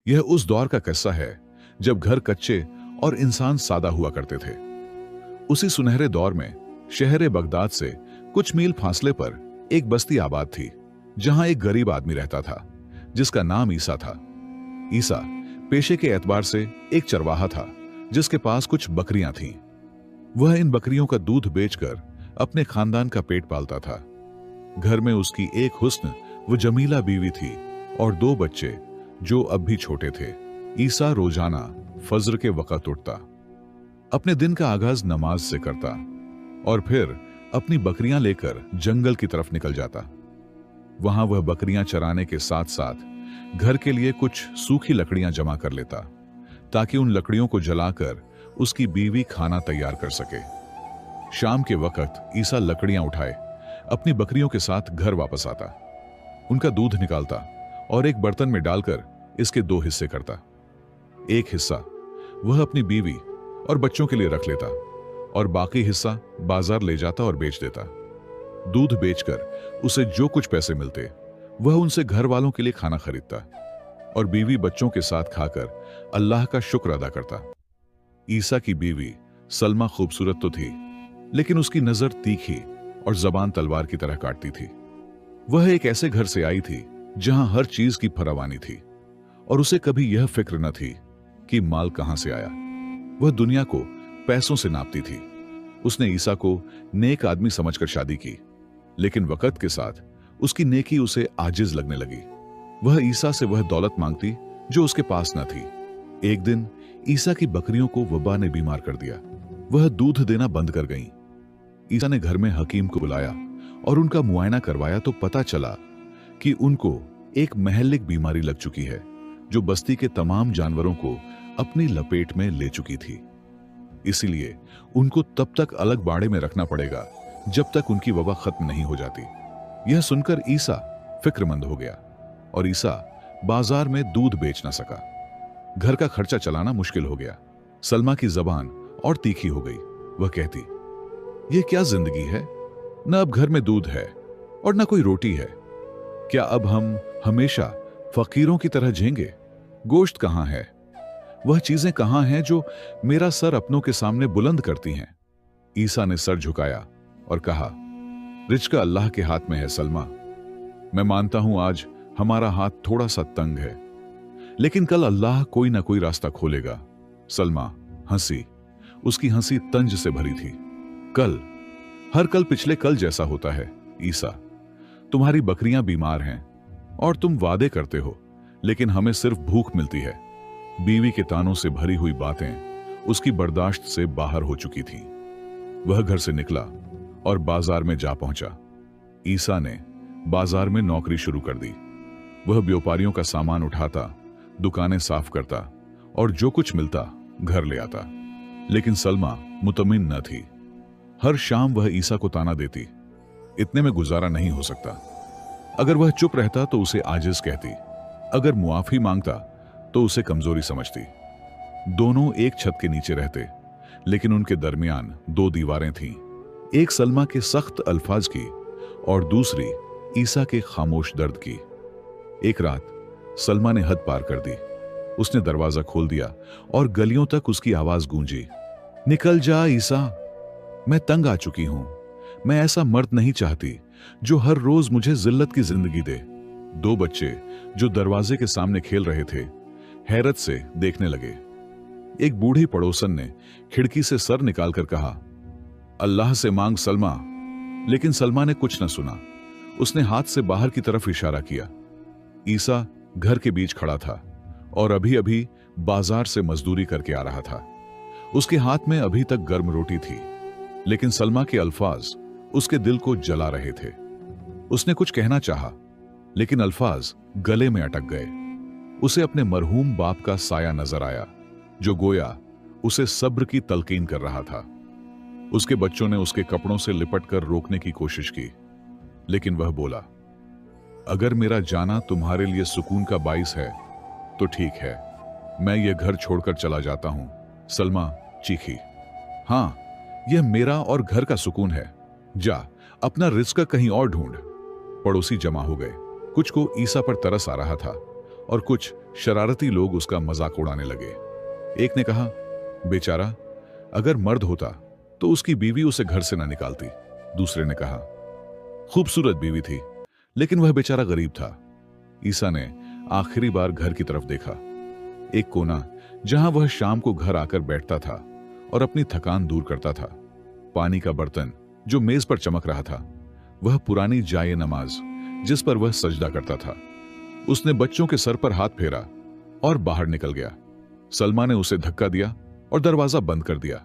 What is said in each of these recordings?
यह उस दौर का किस्सा है जब घर कच्चे और इंसान सादा हुआ करते थे। उसी सुनहरे दौर में शहर बगदाद से कुछ मील फासले पर एक बस्ती आबाद थी, जहां एक गरीब आदमी रहता था जिसका नाम ईसा था। ईसा पेशे के एतबार से एक चरवाहा था जिसके पास कुछ बकरियां थीं। वह इन बकरियों का दूध बेचकर अपने खानदान का पेट पालता था। घर में उसकी एक हुस्न व जमीला बीवी थी और दो बच्चे जो अब भी छोटे थे। ईसा रोजाना फज्र के वक़्त उठता, अपने दिन का आगाज नमाज से करता और फिर अपनी बकरियां लेकर जंगल की तरफ निकल जाता। वहां वह बकरियां चराने के साथ साथ घर के लिए कुछ सूखी लकड़ियां जमा कर लेता ताकि उन लकड़ियों को जलाकर उसकी बीवी खाना तैयार कर सके। शाम के वक्त ईसा लकड़ियां उठाए अपनी बकरियों के साथ घर वापस आता, उनका दूध निकालता और एक बर्तन में डालकर इसके दो हिस्से करता। एक हिस्सा वह अपनी बीवी और बच्चों के लिए रख लेता और बाकी हिस्सा बाजार ले जाता और बेच देता। दूध बेचकर उसे जो कुछ पैसे मिलते वह उनसे घर वालों के लिए खाना खरीदता और बीवी बच्चों के साथ खाकर अल्लाह का शुक्र अदा करता। ईसा की बीवी सलमा खूबसूरत तो थी, लेकिन उसकी नजर तीखी और जबान तलवार की तरह काटती थी। वह एक ऐसे घर से आई थी जहां हर चीज की फरावानी थी और उसे कभी यह फिक्र न थी कि माल कहां से आया। वह दुनिया को पैसों से नापती थी। उसने ईसा को नेक आदमी समझकर शादी की, लेकिन वक्त के साथ उसकी नेकी उसे आजिज लगने लगी। वह ईसा से वह दौलत मांगती जो उसके पास न थी। एक दिन ईसा की बकरियों को वबा ने बीमार कर दिया। वह दूध देना बंद कर गईं। ईसा ने घर में हकीम को बुलाया और उनका मुआयना करवाया तो पता चला कि उनको एक महलिक बीमारी लग चुकी है जो बस्ती के तमाम जानवरों को अपनी लपेट में ले चुकी थी। इसीलिए उनको तब तक अलग बाड़े में रखना पड़ेगा जब तक उनकी वबा खत्म नहीं हो जाती। यह सुनकर ईसा फिक्रमंद हो गया और ईसा बाजार में दूध बेच ना सका। घर का खर्चा चलाना मुश्किल हो गया। सलमा की जबान और तीखी हो गई। वह कहती, यह क्या जिंदगी है? न अब घर में दूध है और न कोई रोटी है। क्या अब हम हमेशा फकीरों की तरह जिएंगे? गोश्त कहां है? वह चीजें कहां हैं जो मेरा सर अपनों के सामने बुलंद करती हैं? ईसा ने सर झुकाया और कहा, रिज्क अल्लाह के हाथ में है सलमा। मैं मानता हूं आज हमारा हाथ थोड़ा सा तंग है, लेकिन कल अल्लाह कोई ना कोई रास्ता खोलेगा। सलमा हंसी। उसकी हंसी तंज से भरी थी। कल, हर कल पिछले कल जैसा होता है। ईसा, तुम्हारी बकरियां बीमार हैं और तुम वादे करते हो, लेकिन हमें सिर्फ भूख मिलती है। बीवी के तानों से भरी हुई बातें उसकी बर्दाश्त से बाहर हो चुकी थीं। वह घर से निकला और बाजार में जा पहुंचा। ईसा ने बाजार में नौकरी शुरू कर दी। वह व्यापारियों का सामान उठाता, दुकानें साफ करता और जो कुछ मिलता घर ले आता। लेकिन सलमा मुतमिन न थी। हर शाम वह ईसा को ताना देती, इतने में गुजारा नहीं हो सकता। अगर वह चुप रहता तो उसे आजिज कहती, अगर मुआफी मांगता तो उसे कमजोरी समझती। दोनों एक छत के नीचे रहते, लेकिन उनके दरमियान दो दीवारें थीं। एक सलमा के सख्त अल्फाज की और दूसरी ईसा के खामोश दर्द की। एक रात सलमा ने हद पार कर दी। उसने दरवाजा खोल दिया और गलियों तक उसकी आवाज गूंजी, निकल जा ईसा, मैं तंग आ चुकी हूं। मैं ऐसा मर्द नहीं चाहती जो हर रोज मुझे जिल्लत की जिंदगी दे। दो बच्चे जो दरवाजे के सामने खेल रहे थे हैरत से देखने लगे। एक बूढ़ी पड़ोसन ने खिड़की से सर निकालकर कहा, अल्लाह से मांग सलमा। लेकिन सलमा ने कुछ न सुना। उसने हाथ से बाहर की तरफ इशारा किया। ईसा घर के बीच खड़ा था और अभी अभी बाजार से मजदूरी करके आ रहा था। उसके हाथ में अभी तक गर्म रोटी थी, लेकिन सलमा के अल्फाज उसके दिल को जला रहे थे। उसने कुछ कहना चाहा, लेकिन अल्फाज गले में अटक गए। उसे अपने मरहूम बाप का साया नजर आया, जो गोया उसे सब्र की तलकीन कर रहा था। उसके बच्चों ने उसके कपड़ों से लिपटकर रोकने की कोशिश की, लेकिन वह बोला, अगर मेरा जाना तुम्हारे लिए सुकून का बाइस है तो ठीक है, मैं ये घर छोड़कर चला जाता हूं। सलमा चीखी, हां, यह मेरा और घर का सुकून है। जा अपना रिज़्क कहीं और ढूंढ। पड़ोसी जमा हो गए। कुछ को ईसा पर तरस आ रहा था और कुछ शरारती लोग उसका मजाक उड़ाने लगे। एक ने कहा, बेचारा, अगर मर्द होता तो उसकी बीवी उसे घर से ना निकालती। दूसरे ने कहा, खूबसूरत बीवी थी, लेकिन वह बेचारा गरीब था। ईसा ने आखिरी बार घर की तरफ देखा, एक कोना जहां वह शाम को घर आकर बैठता था और अपनी थकान दूर करता था। पानी का बर्तन जो मेज पर चमक रहा था, वह पुरानी जाये नमाज जिस पर वह सजदा करता था। उसने बच्चों के सर पर हाथ फेरा और बाहर निकल गया। सलमा ने उसे धक्का दिया और दरवाजा बंद कर दिया।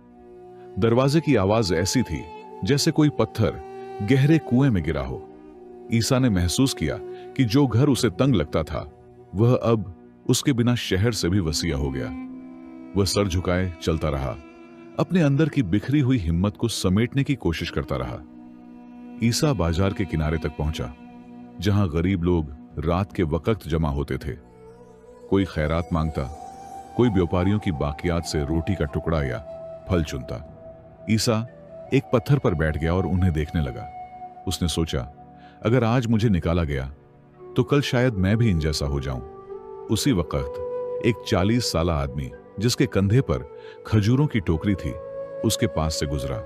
दरवाजे की आवाज ऐसी थी जैसे कोई पत्थर गहरे कुएं में गिरा हो। ईसा ने महसूस किया कि जो घर उसे तंग लगता था वह अब उसके बिना शहर से भी वसीया हो गया। वह सर झुकाए चलता रहा, अपने अंदर की बिखरी हुई हिम्मत को समेटने की कोशिश करता रहा। ईसा बाजार के किनारे तक पहुंचा, जहां गरीब लोग रात के वक्त जमा होते थे। कोई खैरात मांगता, कोई व्यापारियों की बाकियात से रोटी का टुकड़ा या फल चुनता। ईसा एक पत्थर पर बैठ गया और उन्हें देखने लगा। उसने सोचा, अगर आज मुझे निकाला गया तो कल शायद मैं भी इन जैसा हो जाऊं। उसी वक्त एक 40 साला आदमी जिसके कंधे पर खजूरों की टोकरी थी, उसके पास से गुजरा।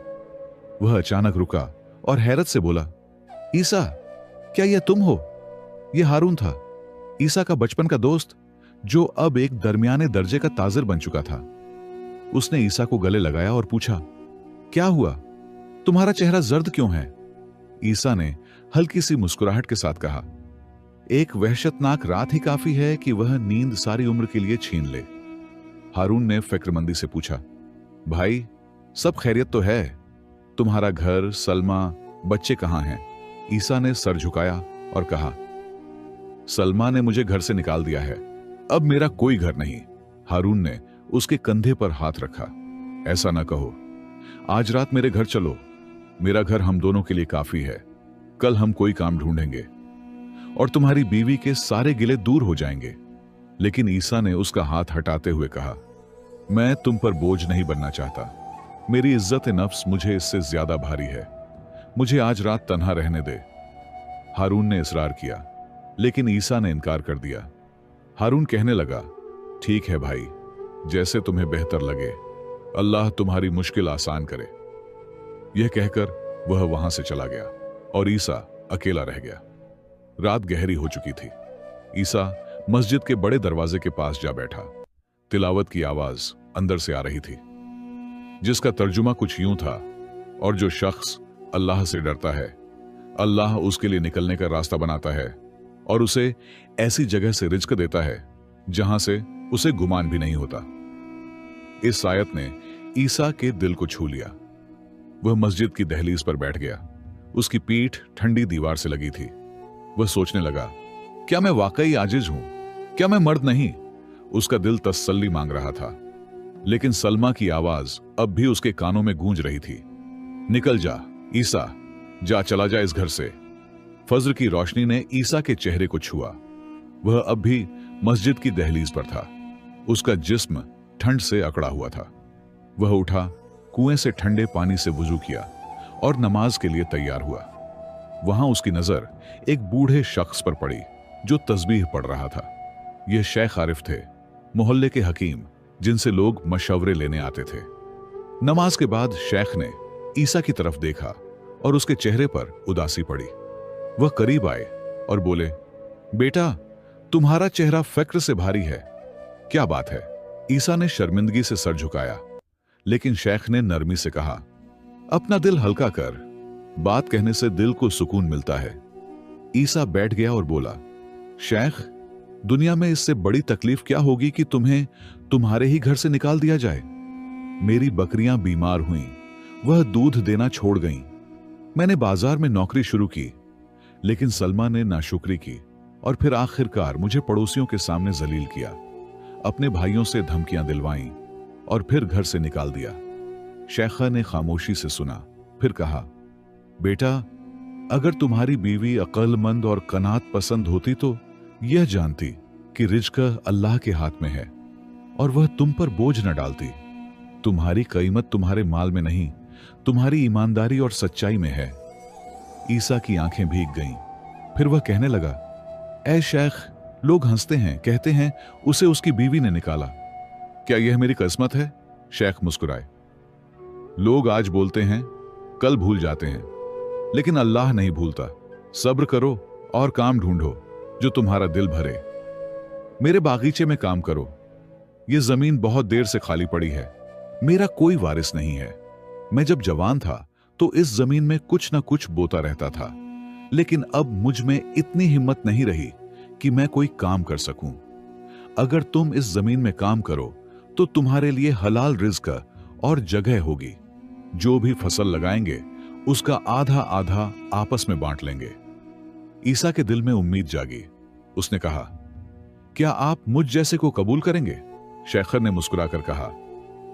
वह अचानक रुका और हैरत से बोला, ईसा, क्या यह तुम हो? यह हारून था, ईसा का बचपन का दोस्त, जो अब एक दरमियाने दर्जे का ताजिर बन चुका था। उसने ईसा को गले लगाया और पूछा, क्या हुआ? तुम्हारा चेहरा जर्द क्यों है? ईसा ने हल्की सी मुस्कुराहट के साथ कहा, एक वहशतनाक रात ही काफी है कि वह नींद सारी उम्र के लिए छीन ले। हारून ने फिक्रमंदी से पूछा, भाई, सब खैरियत तो है? तुम्हारा घर, सलमा, बच्चे कहां हैं? ईसा ने सर झुकाया और कहा, सलमा ने मुझे घर से निकाल दिया है, अब मेरा कोई घर नहीं। हारून ने उसके कंधे पर हाथ रखा। ऐसा ना कहो, आज रात मेरे घर चलो, मेरा घर हम दोनों के लिए काफी है। कल हम कोई काम ढूंढेंगे और तुम्हारी बीवी के सारे गिले दूर हो जाएंगे। लेकिन ईसा ने उसका हाथ हटाते हुए कहा, मैं तुम पर बोझ नहीं बनना चाहता। मेरी इज्जत नफ्स मुझे इससे ज्यादा भारी है। मुझे आज रात तन्हा रहने दे। हारून ने इसरार किया, लेकिन ईसा ने इनकार कर दिया। हारून कहने लगा, ठीक है भाई, जैसे तुम्हें बेहतर लगे, अल्लाह तुम्हारी मुश्किल आसान करे। यह कहकर वह वहां से चला गया और ईसा अकेला रह गया। रात गहरी हो चुकी थी। ईसा मस्जिद के बड़े दरवाजे के पास जा बैठा। तिलावत की आवाज अंदर से आ रही थी, जिसका तर्जुमा कुछ यूं था, और जो शख्स अल्लाह से डरता है, अल्लाह उसके लिए निकलने का रास्ता बनाता है और उसे ऐसी जगह से रिज्क देता है जहां से उसे गुमान भी नहीं होता। इस आयत ने ईसा के दिल को छू लिया। वह मस्जिद की दहलीज पर बैठ गया। उसकी पीठ ठंडी दीवार से लगी थी। वह सोचने लगा, क्या मैं वाकई आजिज हूं? क्या मैं मर्द नहीं? उसका दिल तसल्ली मांग रहा था, लेकिन सलमा की आवाज अब भी उसके कानों में गूंज रही थी, निकल जा ईसा, जा, चला जा इस घर से। फज्र की रोशनी ने ईसा के चेहरे को छुआ। वह अब भी मस्जिद की दहलीज पर था। उसका जिस्म ठंड से अकड़ा हुआ था। वह उठा, कुएं से ठंडे पानी से वुजू किया और नमाज के लिए तैयार हुआ। वहां उसकी नजर एक बूढ़े शख्स पर पड़ी जो तस्बीह पढ़ रहा था। यह शेख आरिफ थे, मोहल्ले के हकीम, जिनसे लोग मशवरे लेने आते थे। नमाज के बाद शेख ने ईसा की तरफ देखा और उसके चेहरे पर उदासी पड़ी। वह करीब आए और बोले, बेटा, तुम्हारा चेहरा फिक्र से भारी है, क्या बात है? ईसा ने शर्मिंदगी से सर झुकाया, लेकिन शेख ने नरमी से कहा, अपना दिल हल्का कर, बात कहने से दिल को सुकून मिलता है। ईसा बैठ गया और बोला, शेख, दुनिया में इससे बड़ी तकलीफ क्या होगी कि तुम्हें तुम्हारे ही घर से निकाल दिया जाए। मेरी बकरियां बीमार हुईं, वह दूध देना छोड़ गईं। मैंने बाजार में नौकरी शुरू की, लेकिन सलमा ने नाशुक्री की और फिर आखिरकार मुझे पड़ोसियों के सामने जलील किया, अपने भाइयों से धमकियां दिलवाईं और फिर घर से निकाल दिया। शेखा ने खामोशी से सुना, फिर कहा, बेटा, अगर तुम्हारी बीवी अक्लमंद और कनात पसंद होती तो यह जानती कि रिज्क अल्लाह के हाथ में है और वह तुम पर बोझ न डालती। तुम्हारी कीमत तुम्हारे माल में नहीं, तुम्हारी ईमानदारी और सच्चाई में है। ईसा की आंखें भीग गईं। फिर वह कहने लगा, ऐ शेख, लोग हंसते हैं, कहते हैं उसे उसकी बीवी ने निकाला। क्या यह मेरी किस्मत है? शेख मुस्कुराए। लोग आज बोलते हैं, कल भूल जाते हैं, लेकिन अल्लाह नहीं भूलता। सब्र करो और काम ढूंढो जो तुम्हारा दिल भरे। मेरे बागीचे में काम करो। यह जमीन बहुत देर से खाली पड़ी है। मेरा कोई वारिस नहीं है। मैं जब जवान था तो इस जमीन में कुछ ना कुछ बोता रहता था, लेकिन अब मुझ में इतनी हिम्मत नहीं रही कि मैं कोई काम कर सकूं। अगर तुम इस जमीन में काम करो तो तुम्हारे लिए हलाल रिज़्क और जगह होगी। जो भी फसल लगाएंगे उसका आधा आधा आपस में बांट लेंगे। ईसा के दिल में उम्मीद जागी। उसने कहा, क्या आप मुझ जैसे को कबूल करेंगे? शेखर ने मुस्कुराकर कहा,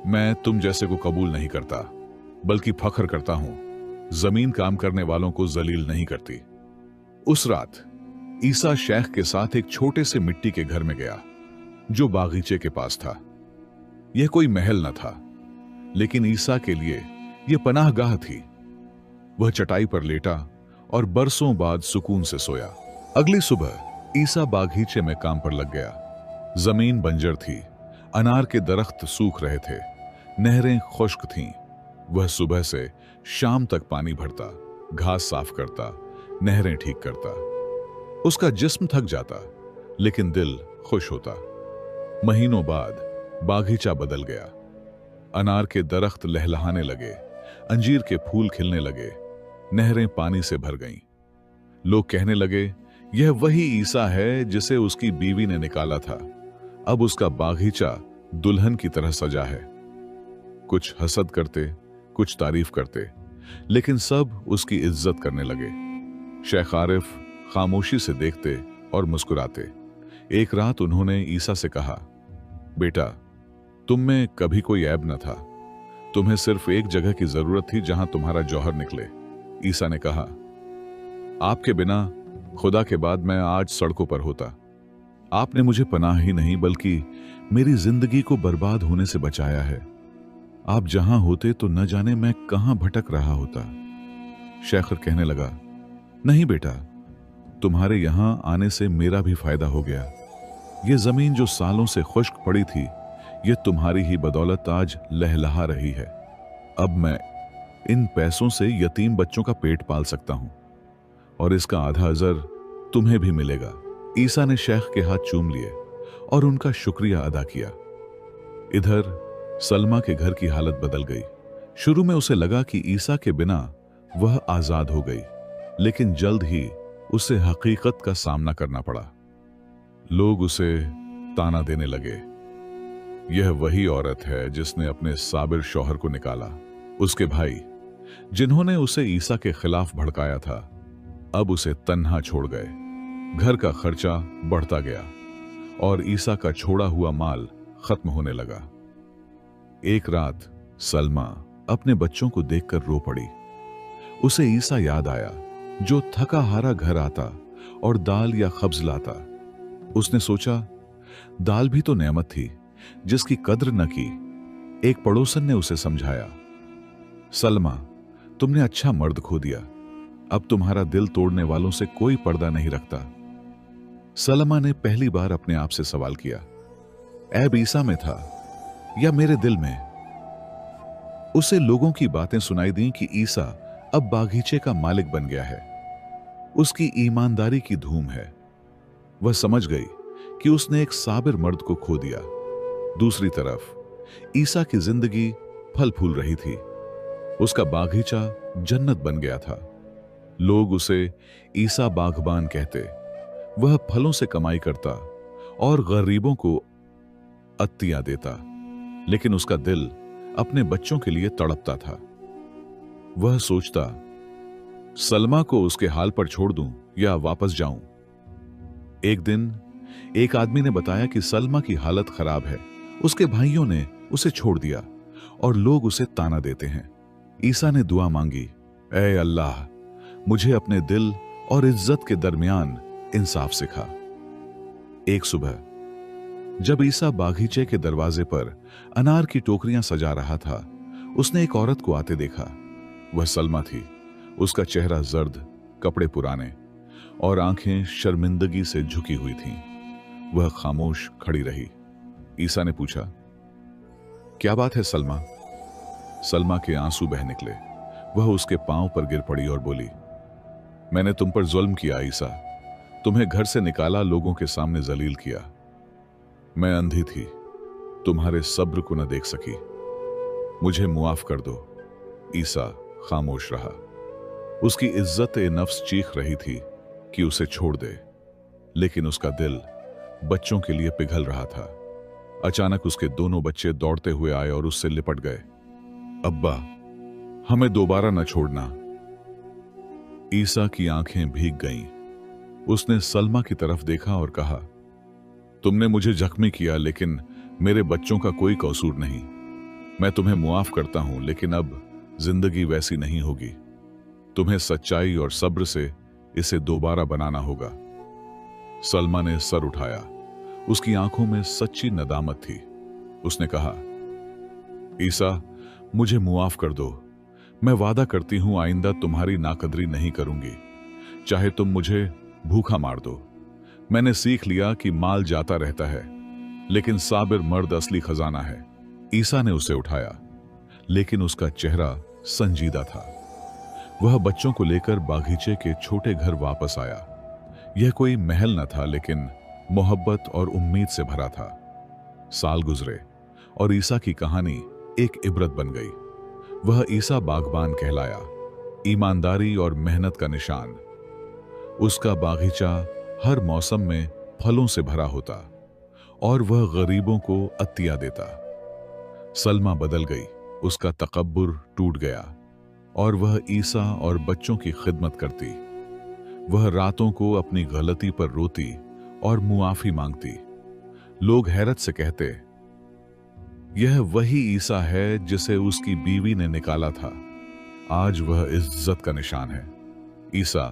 मैं तुम जैसे को कबूल नहीं करता, बल्कि फख्र करता हूं। जमीन काम करने वालों को जलील नहीं करती। उस रात ईसा शेख के साथ एक छोटे से मिट्टी के घर में गया जो बागीचे के पास था। यह कोई महल न था, लेकिन ईसा के लिए यह पनाहगाह थी। वह चटाई पर लेटा और बरसों बाद सुकून से सोया। अगली सुबह ईसा बागीचे में काम पर लग गया। जमीन बंजर थी, अनार के दरख्त सूख रहे थे, नहरें खुश्क थीं। वह सुबह से शाम तक पानी भरता, घास साफ करता, नहरें ठीक करता। उसका जिस्म थक जाता, लेकिन दिल खुश होता। महीनों बाद बागीचा बदल गया। अनार के दरख्त लहलहाने लगे, अंजीर के फूल खिलने लगे, नहरें पानी से भर गईं। लोग कहने लगे, यह वही ईसा है जिसे उसकी बीवी ने निकाला था। अब उसका बागीचा दुल्हन की तरह सजा है। कुछ हसद करते, कुछ तारीफ करते, लेकिन सब उसकी इज्जत करने लगे। शेख आरिफ खामोशी से देखते और मुस्कुराते। एक रात उन्होंने ईसा से कहा, बेटा, तुम में कभी कोई ऐब न था। तुम्हें सिर्फ एक जगह की जरूरत थी जहां तुम्हारा जौहर निकले। ईसा ने कहा, आपके बिना खुदा के बाद मैं आज सड़कों पर होता। आपने मुझे पनाह ही नहीं बल्कि मेरी जिंदगी को बर्बाद होने से बचाया है। आप जहां होते तो न जाने मैं कहां भटक रहा होता। शेखर कहने लगा, नहीं बेटा, तुम्हारे यहां आने से मेरा भी फायदा हो गया। यह जमीन जो सालों से खुश्क पड़ी थी, यह तुम्हारी ही बदौलत आज लहलहा रही है। अब मैं इन पैसों से यतीम बच्चों का पेट पाल सकता हूं और इसका आधा अजर तुम्हें भी मिलेगा। ईसा ने शेख के हाथ चूम लिए और उनका शुक्रिया अदा किया। इधर सलमा के घर की हालत बदल गई। शुरू में उसे लगा कि ईसा के बिना वह आजाद हो गई, लेकिन जल्द ही उसे हकीकत का सामना करना पड़ा। लोग उसे ताना देने लगे, यह वही औरत है जिसने अपने साबिर शौहर को निकाला। उसके भाई, जिन्होंने उसे ईसा के खिलाफ भड़काया था, अब उसे तन्हा छोड़ गए। घर का खर्चा बढ़ता गया और ईसा का छोड़ा हुआ माल खत्म होने लगा। एक रात सलमा अपने बच्चों को देखकर रो पड़ी। उसे ईसा याद आया जो थका हारा घर आता और दाल या खब्ज लाता। उसने सोचा, दाल भी तो नेमत थी जिसकी कद्र न की। एक पड़ोसन ने उसे समझाया, सलमा, तुमने अच्छा मर्द खो दिया। अब तुम्हारा दिल तोड़ने वालों से कोई पर्दा नहीं रखता। सलमा ने पहली बार अपने आप से सवाल किया, ऐब ईसा में था या मेरे दिल में? उसे लोगों की बातें सुनाई दी कि ईसा अब बागीचे का मालिक बन गया है। उसकी ईमानदारी की धूम है। वह समझ गई कि उसने एक साबिर मर्द को खो दिया। दूसरी तरफ ईसा की जिंदगी फल फूल रही थी। उसका बागीचा जन्नत बन गया था। लोग उसे ईसा बागबान कहते। वह फलों से कमाई करता और गरीबों को अत्तियां देता, लेकिन उसका दिल अपने बच्चों के लिए तड़पता था। वह सोचता, सलमा को उसके हाल पर छोड़ दूं या वापस जाऊं। एक दिन एक आदमी ने बताया कि सलमा की हालत खराब है। उसके भाइयों ने उसे छोड़ दिया और लोग उसे ताना देते हैं। ईसा ने दुआ मांगी, ऐ अल्लाह, मुझे अपने दिल और इज्जत के दरमियान इंसाफ सिखा। एक सुबह जब ईसा बागीचे के दरवाजे पर अनार की टोकरियां सजा रहा था, उसने एक औरत को आते देखा। वह सलमा थी। उसका चेहरा जर्द, कपड़े पुराने और आंखें शर्मिंदगी से झुकी हुई थीं। वह खामोश खड़ी रही। ईसा ने पूछा, क्या बात है सलमा? सलमा के आंसू बह निकले। वह उसके पांव पर गिर पड़ी और बोली, मैंने तुम पर जुल्म किया ईसा, तुम्हें घर से निकाला, लोगों के सामने जलील किया। मैं अंधी थी, तुम्हारे सब्र को न देख सकी, मुझे मुआफ कर दो। ईसा खामोश रहा। उसकी इज्जत ए नफ्स चीख रही थी कि उसे छोड़ दे, लेकिन उसका दिल बच्चों के लिए पिघल रहा था। अचानक उसके दोनों बच्चे दौड़ते हुए आए और उससे लिपट गए। अब्बा, हमें दोबारा न छोड़ना। ईसा की आंखें भीग गईं। उसने सलमा की तरफ देखा और कहा, तुमने मुझे जख्मी किया, लेकिन मेरे बच्चों का कोई कसूर नहीं। मैं तुम्हें मुआफ करता हूं, लेकिन अब जिंदगी वैसी नहीं होगी। तुम्हें सच्चाई और सब्र से इसे दोबारा बनाना होगा। सलमा ने सर उठाया। उसकी आंखों में सच्ची नदामत थी। उसने कहा, ईसा, मुझे मुआफ कर दो। मैं वादा करती हूं आइंदा तुम्हारी नाकदरी नहीं करूंगी, चाहे तुम मुझे भूखा मार दो। मैंने सीख लिया कि माल जाता रहता है, लेकिन साबिर मर्द असली खजाना है। ईसा ने उसे उठाया, लेकिन उसका चेहरा संजीदा था। वह बच्चों को लेकर बागीचे के छोटे घर वापस आया। यह कोई महल न था, लेकिन मोहब्बत और उम्मीद से भरा था। साल गुजरे और ईसा की कहानी एक इबरत बन गई। वह ईसा बागबान कहलाया, ईमानदारी और मेहनत का निशान। उसका बागीचा हर मौसम में फलों से भरा होता और वह गरीबों को अतिया देता। सलमा बदल गई, उसका तकब्बुर टूट गया और वह ईसा और बच्चों की खिदमत करती। वह रातों को अपनी गलती पर रोती और मुआफी मांगती। लोग हैरत से कहते, यह वही ईसा है जिसे उसकी बीवी ने निकाला था। आज वह इज्जत का निशान है। ईसा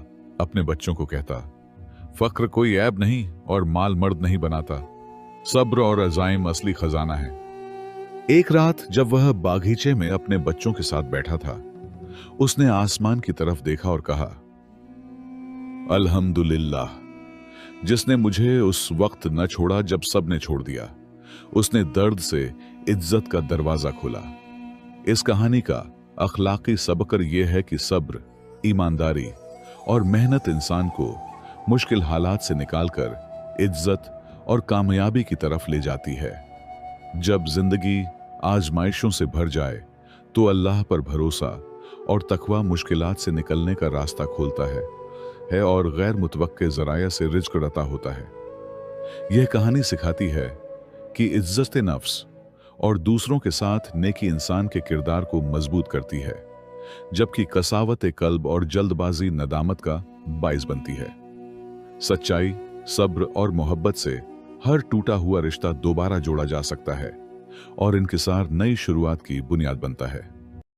अपने बच्चों को कहता, फक्र कोई ऐब नहीं और माल मर्द नहीं बनाता। सब्र और अज़ाइम असली खजाना है। एक रात जब वह बागीचे में अपने बच्चों के साथ बैठा था, उसने आसमान की तरफ देखा और कहा, अल्हम्दुलिल्लाह, जिसने मुझे उस वक्त न छोड़ा जब सब ने छोड़ दिया। उसने दर्द से इज्जत का दरवाजा खोला। इस कहानी का अखलाकी सबक यह है कि सब्र, ईमानदारी और मेहनत इंसान को मुश्किल हालात से निकालकर इज्जत और कामयाबी की तरफ ले जाती है। जब जिंदगी आजमाइशों से भर जाए तो अल्लाह पर भरोसा और तकवा मुश्किलात से निकलने का रास्ता खोलता है और गैर मुतवक्के ज़राया से रिज़्क़ अता होता है। यह कहानी सिखाती है कि इज्जत नफ्स और दूसरों के साथ नेकी इंसान के किरदार को मजबूत करती है, जबकि कसावत कल्ब और जल्दबाजी नदामत का बाइस बनती है। सच्चाई, सब्र और मोहब्बत से हर टूटा हुआ रिश्ता दोबारा जोड़ा जा सकता है और इंकिसार नई शुरुआत की बुनियाद बनता है।